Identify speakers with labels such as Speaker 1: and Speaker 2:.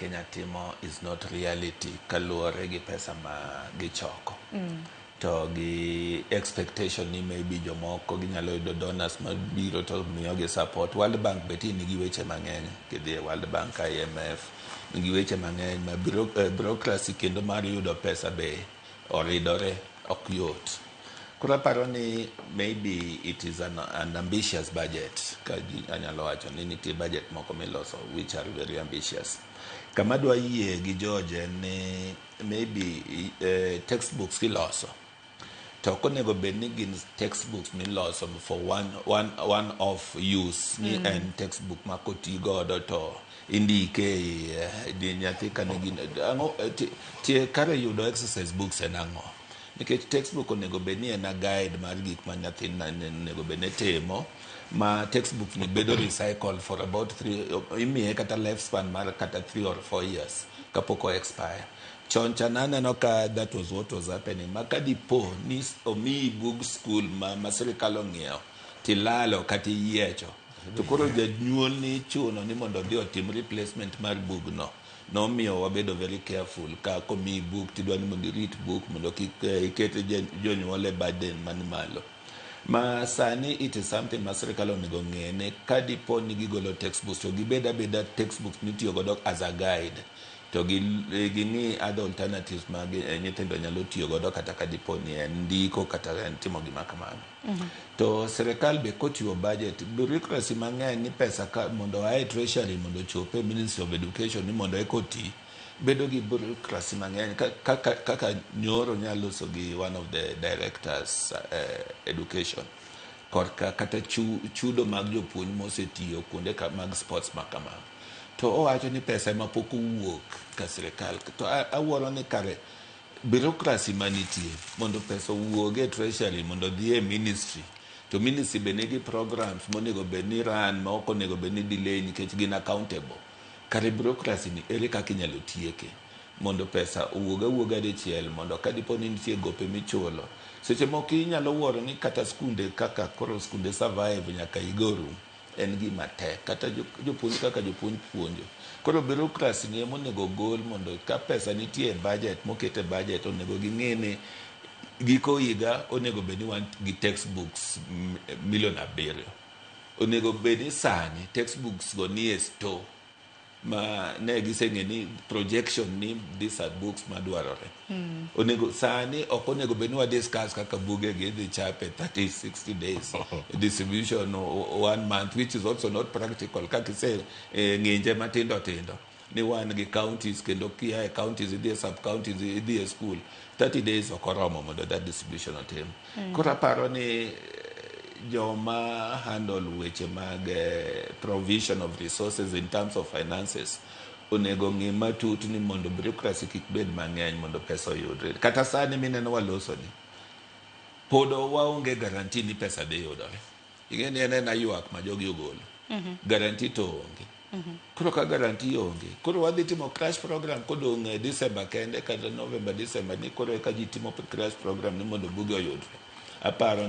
Speaker 1: Kenya timo is not reality kaluwore gi pesa ma gichoko. To gi expectation ni maybe jomoko ginyalo yudo donors mabiro to miyogi support. World Bank beti nigi weche mang'eny kidhi World Bank, IMF nigi weche mang'eny ma bureaucracy kendo mar yudo pesa be oridore ok yot. Koro aparo ni maybe it is an ambitious budget ka anyalo wacho ni nitie budget moko miloso which are very ambitious. Kama dwa yie gi George ni maybe textbooks kiloso to konego bed ni gin textbooks miloso for one of use ni en textbook ma koti godo to indike di nyathi kane gin tie kare yudo exercise books en ang'o. Nikech textbook onego bed ni en a guide mar gik ma nyathi onego bed ni timo, ma textbook ni bedo recycled for about 3, imiye kata lifespan mar kata 3 or 4 years kapok o expire. Chon cha naneno ka that was what was happening. Ma kadipo ni omiyi bug school ma sirikal ong'iewo tilalo kata iyiecho, to koro janyuol ni chuno ni mondo odhi otim replacement mar bugno. Nomiyo wabedo very careful ka komiyi buk tidwa ni mondo irit buk mondo kik iket jonyuol e burden man malo. Ma sani it is something ma sirikal onego ng'e ne kadipo ni gigolo textbooks to gibed abeda textbooks mitiyo godo as a guide, to gini other alternatives ma nyithindo nyalo tiyo godo kata kadipo ni en ndiko kata en timo gima kamano. To sirikal be kotiyo budget, bureaucracy mang'eny ni pesa ka mondo ae treasury mondo chope Ministry of Education ni mondo ekoti bedo gi bureaucracy mang'eny kaka nyoro nyalo so gi one of the directors education korka kata chudo mag jopuonj mosetiyo kuonde mag sports makamago. To owacho ni pesa ma pok owuok ka sirikal, to awuoro ni kare bureaucracy manitie mondo pesa owuog e treasury mondo dhi e ministry, to ministry be nigi programs monego bed ni run ma ok onego bed ni delay nikech gin accountable. Kare bureaucracy ni ere kaka inyalo tieke mondo pesa owuoga dichiel, mondo kadipo ni nitie gope michulo. Seche moko inyalo wuoro ni kata skunde kaka koro skunde survive nyaka igoru en gima tek, kata jopuonj kaka jopuonj puonjo. Koro bureaucracy ni monego gol mondo ka pesa nitie e budget mokete budget onego ging'e ni giko higa onego bed ni wan gi textbooks 7 million. Onego bed ni sani textbooks go nie store ma ne giseng'e ni projection ni these are books madwarore. Onego sani ok onego bed ni wa discuss kaka buge gi dhi chape 30-60 days distribution 1 month, which is also not practical. Kaka ise ng'inje matindo tindo ni wan gi counties kendo kia e counties idhi e sub counties idhi e school 30 days ok oromo mondo that distribution otim. Koro aparo ni joma handle weche mag provision of resources in terms of finances onego ng'i matut ni mondo bureaucracy kik bed mang'eny mondo pesa oyudre. Kata sani mineno waloso ni pod waonge guarantee ni pesa dhi yudore. Ing'e ni en ywak ma jogi ogolo. Guarantee to onge. Koro ka guarantee onge, koro wadhi timo crash program kodong' December kende kata November December ni koro eka ji timo crash program ni mondo buge oyudre. Aparo